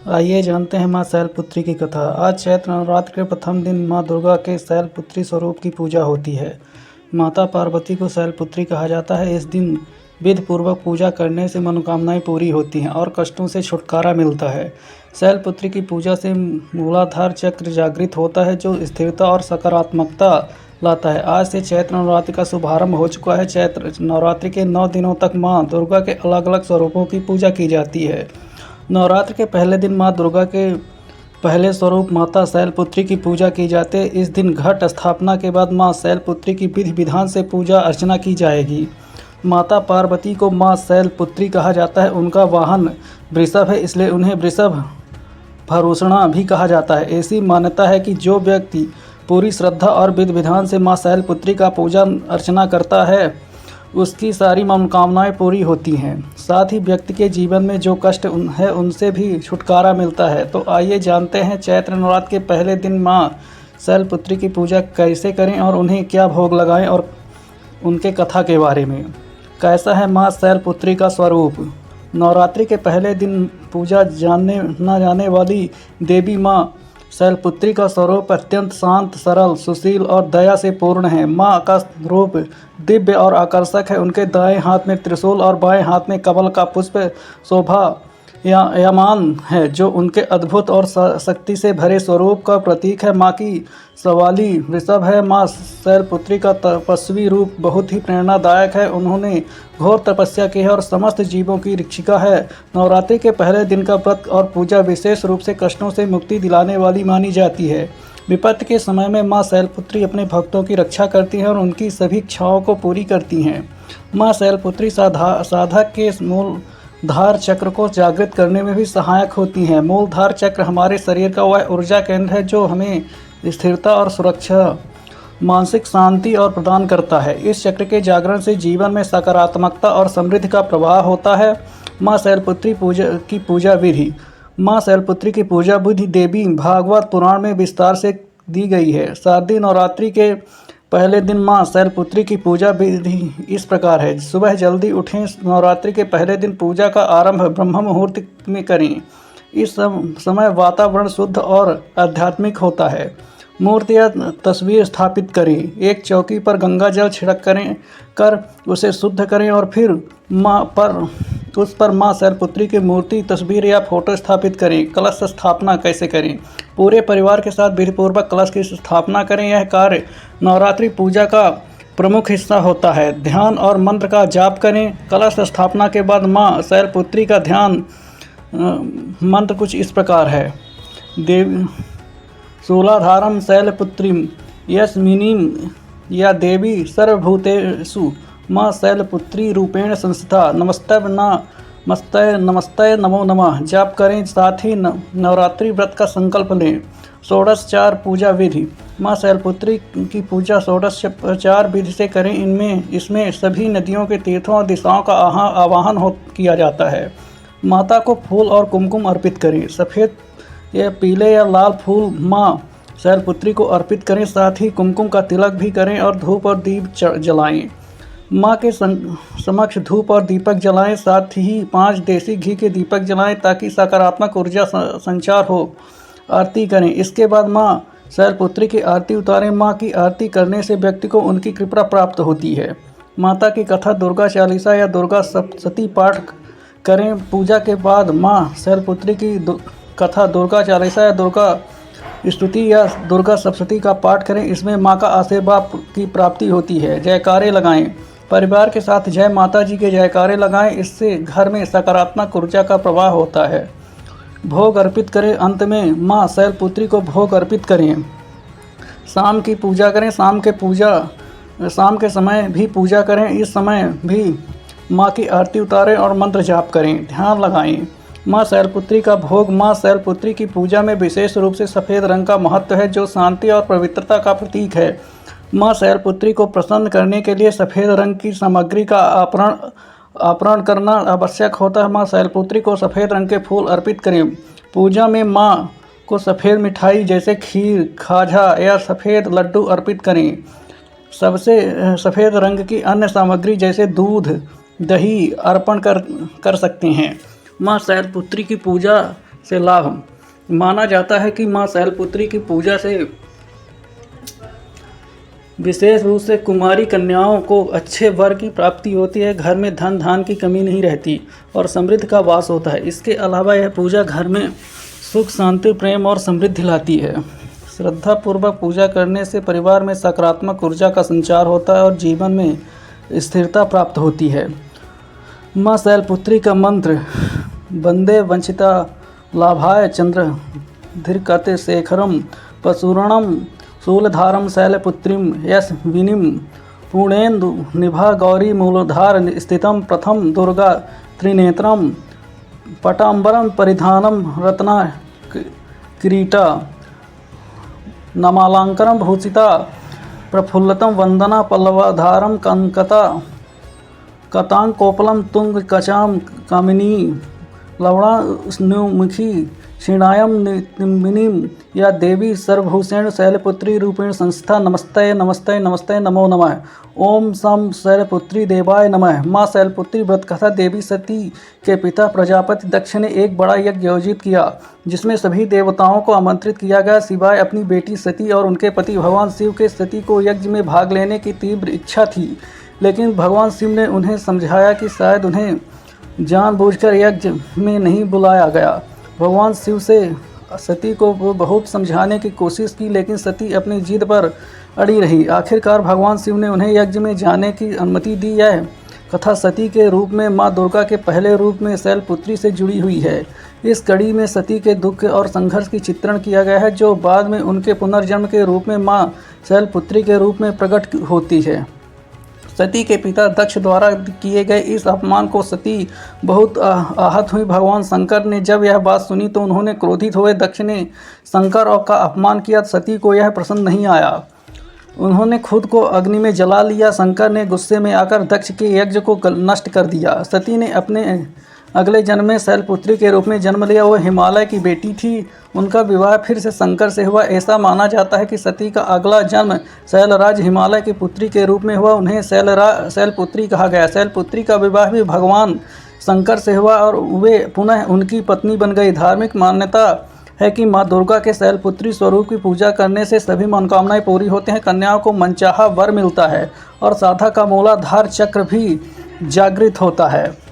आइए जानते हैं माँ शैलपुत्री की कथा। आज चैत्र नवरात्र के प्रथम दिन माँ दुर्गा के शैलपुत्री स्वरूप की पूजा होती है। माता पार्वती को शैलपुत्री कहा जाता है। इस दिन विधि पूर्वक पूजा करने से मनोकामनाएं पूरी होती हैं और कष्टों से छुटकारा मिलता है। शैलपुत्री की पूजा से मूलाधार चक्र जागृत होता है, जो स्थिरता और सकारात्मकता लाता है। आज से चैत्र नवरात्रि का शुभारंभ हो चुका है। चैत्र नवरात्रि के 9 दिनों तक माँ दुर्गा के अलग अलग स्वरूपों की पूजा की जाती है। नवरात्र के पहले दिन माँ दुर्गा के पहले स्वरूप माता शैलपुत्री की पूजा की जाती है। इस दिन घट स्थापना के बाद माँ शैलपुत्री की विधि विधान से पूजा अर्चना की जाएगी। माता पार्वती को माँ शैलपुत्री कहा जाता है। उनका वाहन वृषभ है, इसलिए उन्हें वृषभ भरूषणा भी कहा जाता है। ऐसी मान्यता है कि जो व्यक्ति पूरी श्रद्धा और विधि विधान से माँ शैलपुत्री का पूजा अर्चना करता है, उसकी सारी मनोकामनाएं पूरी होती हैं। साथ ही व्यक्ति के जीवन में जो कष्ट है उनसे भी छुटकारा मिलता है। तो आइए जानते हैं चैत्र नवरात्र के पहले दिन माँ शैलपुत्री की पूजा कैसे करें और उन्हें क्या भोग लगाएं और उनके कथा के बारे में। कैसा है माँ शैलपुत्री का स्वरूप। नवरात्रि के पहले दिन पूजा न जाने वाली देवी माँ शैलपुत्री का स्वरूप अत्यंत शांत, सरल, सुशील और दया से पूर्ण है। माँ का रूप दिव्य और आकर्षक है। उनके दाएं हाथ में त्रिशूल और बाएं हाथ में कमल का पुष्प शोभा यमान है, जो उनके अद्भुत और शक्ति से भरे स्वरूप का प्रतीक है। माँ की सवाली वृषभ है। माँ शैलपुत्री का तपस्वी रूप बहुत ही प्रेरणादायक है। उन्होंने घोर तपस्या की है और समस्त जीवों की रक्षिका है। नवरात्रि के पहले दिन का व्रत और पूजा विशेष रूप से कष्टों से मुक्ति दिलाने वाली मानी जाती है। विपत्ति के समय में माँ शैलपुत्री अपने भक्तों की रक्षा करती हैं और उनकी सभी इच्छाओं को पूरी करती हैं। माँ शैलपुत्री साधक के मूलधार चक्र को जागृत करने में भी सहायक होती हैं। मूलधार चक्र हमारे शरीर का वह ऊर्जा केंद्र है जो हमें स्थिरता और सुरक्षा, मानसिक शांति और प्रदान करता है। इस चक्र के जागरण से जीवन में सकारात्मकता और समृद्धि का प्रवाह होता है। माँ शैलपुत्री की पूजा विधि। माँ शैलपुत्री की पूजा विधि देवी भागवत पुराण में विस्तार से दी गई है। शारदीय नवरात्रि के पहले दिन माँ शैलपुत्री की पूजा विधि इस प्रकार है। सुबह जल्दी उठें। नवरात्रि के पहले दिन पूजा का आरंभ ब्रह्म मुहूर्त में करें। इस समय वातावरण शुद्ध और आध्यात्मिक होता है। मूर्ति या तस्वीर स्थापित करें। एक चौकी पर गंगा जल छिड़क कर उसे शुद्ध करें और फिर उस पर माँ शैलपुत्री की मूर्ति, तस्वीर या फोटो स्थापित करें। कलश स्थापना कैसे करें। पूरे परिवार के साथ विधिपूर्वक कलश की स्थापना करें। यह कार्य नवरात्रि पूजा का प्रमुख हिस्सा होता है। ध्यान और मंत्र का जाप करें। कलश स्थापना के बाद माँ शैलपुत्री का ध्यान मंत्र कुछ इस प्रकार है। शूलाधारं शैलपुत्रीं यस्मिनीं या देवी सर्वभूतेषु माँ शैलपुत्री रूपेण संस्थिता नमस्ते नमो नमः जाप करें। साथ ही नवरात्रि व्रत का संकल्प लें। षोडशोपचार पूजा विधि। माँ शैलपुत्री की पूजा षोडशोपचार विधि से करें। इसमें सभी नदियों के तीर्थों और दिशाओं का आवाहन किया जाता है। माता को फूल और कुमकुम अर्पित करें। सफ़ेद या पीले या लाल फूल माँ शैलपुत्री को अर्पित करें। साथ ही कुमकुम का तिलक भी करें और धूप और दीप जलाएं। माँ के समक्ष धूप और दीपक जलाएं। साथ ही 5 देसी घी के दीपक जलाएं ताकि सकारात्मक ऊर्जा संचार हो। आरती करें। इसके बाद माँ शैलपुत्री की आरती उतारें। माँ की आरती करने से व्यक्ति को उनकी कृपा प्राप्त होती है। माता की कथा दुर्गा चालीसा या दुर्गा सप्तशती पाठ करें। पूजा के बाद माँ शैलपुत्री की कथा दुर्गा चालीसा या दुर्गा स्तुति या दुर्गा सप्तशती का पाठ करें। इसमें माँ का आशीर्वाद की प्राप्ति होती है। जयकारे लगाएं। परिवार के साथ जय माता जी के जयकारे लगाएं। इससे घर में सकारात्मक ऊर्जा का प्रवाह होता है। भोग अर्पित करें। अंत में माँ शैलपुत्री को भोग अर्पित करें। शाम की पूजा करें। शाम के समय भी पूजा करें। इस समय भी माँ की आरती उतारें और मंत्र जाप करें। ध्यान लगाएं। माँ शैलपुत्री का भोग। माँ शैलपुत्री की पूजा में विशेष रूप से सफ़ेद रंग का महत्व है, जो शांति और पवित्रता का प्रतीक है। माँ शैलपुत्री को प्रसन्न करने के लिए सफ़ेद रंग की सामग्री का अपहरण करना आवश्यक होता है। माँ शैलपुत्री को सफ़ेद रंग के फूल अर्पित करें। पूजा में माँ को सफ़ेद मिठाई जैसे खीर, खाजा या सफ़ेद लड्डू अर्पित करें। सबसे सफ़ेद रंग की अन्य सामग्री जैसे दूध, दही अर्पण कर सकते हैं। माँ शैलपुत्री की पूजा से लाभ। माना जाता है कि माँ शैलपुत्री की पूजा से विशेष रूप से कुमारी कन्याओं को अच्छे वर की प्राप्ति होती है, घर में धन धान की कमी नहीं रहती और समृद्धि का वास होता है। इसके अलावा यह पूजा घर में सुख, शांति, प्रेम और समृद्धि लाती है। श्रद्धापूर्वक पूजा करने से परिवार में सकारात्मक ऊर्जा का संचार होता है और जीवन में स्थिरता प्राप्त होती है। माँ शैलपुत्री का मंत्र वंदे वंचिता लाभाय चंद्र धीर्कते शेखरम पशुरणम शूलधारम शैलपुत्रीम यश विनिम पूर्णेन्दु निभा गौरी मूलधार स्थितम प्रथम दुर्गा त्रिनेत्रम पटाम्बरम परिधानम रत्ना किरीटा नमालंकरम भूषिता प्रफुल्लतम वंदना पल्लवाधारम कंकता कतांकोपलम तुंग कचाम कामिनी लवणा स्नुमुखी क्षीणायम निम्बिनीम या देवी सर्वभूषेण शैलपुत्री रूपेण संस्था नमस्ते नमस्ते नमस्ते नमो नमः। ओम सम शैलपुत्री देवाय नमः। माँ शैलपुत्री व्रत कथा। देवी सती के पिता प्रजापति दक्ष ने एक बड़ा यज्ञ आयोजित किया जिसमें सभी देवताओं को आमंत्रित किया गया सिवाय अपनी बेटी सती और उनके पति भगवान शिव के। सती को यज्ञ में भाग लेने की तीव्र इच्छा थी, लेकिन भगवान शिव ने उन्हें समझाया कि शायद उन्हें जानबूझकर यज्ञ में नहीं बुलाया गया। भगवान शिव से सती को बहुत समझाने की कोशिश की, लेकिन सती अपनी जिद पर अड़ी रही। आखिरकार भगवान शिव ने उन्हें यज्ञ में जाने की अनुमति दी। यह कथा सती के रूप में माँ दुर्गा के पहले रूप में शैलपुत्री से जुड़ी हुई है। इस कड़ी में सती के दुख और संघर्ष की चित्रण किया गया है, जो बाद में उनके पुनर्जन्म के रूप में माँ शैलपुत्री के रूप में प्रकट होती है। सती के पिता दक्ष द्वारा किए गए इस अपमान को सती बहुत आहत हुई। भगवान शंकर ने जब यह बात सुनी तो उन्होंने क्रोधित हुए। दक्ष ने शंकर का अपमान किया। सती को यह पसंद नहीं आया। उन्होंने खुद को अग्नि में जला लिया। शंकर ने गुस्से में आकर दक्ष के यज्ञ को नष्ट कर दिया। सती ने अपने अगले जन्म में शैलपुत्री के रूप में जन्म लिया। वह हिमालय की बेटी थी। उनका विवाह फिर से शंकर से हुआ। ऐसा माना जाता है कि सती का अगला जन्म शैलराज हिमालय की पुत्री के रूप में हुआ। उन्हें शैलपुत्री कहा गया। शैलपुत्री का विवाह भी भगवान शंकर से हुआ और वे पुनः उनकी पत्नी बन गई। धार्मिक मान्यता है कि माँ दुर्गा के शैलपुत्री स्वरूप की पूजा करने से सभी मनोकामनाएं पूरी होती हैं, कन्याओं को मनचाहा वर मिलता है और साधा का मूलाधार चक्र भी जागृत होता है।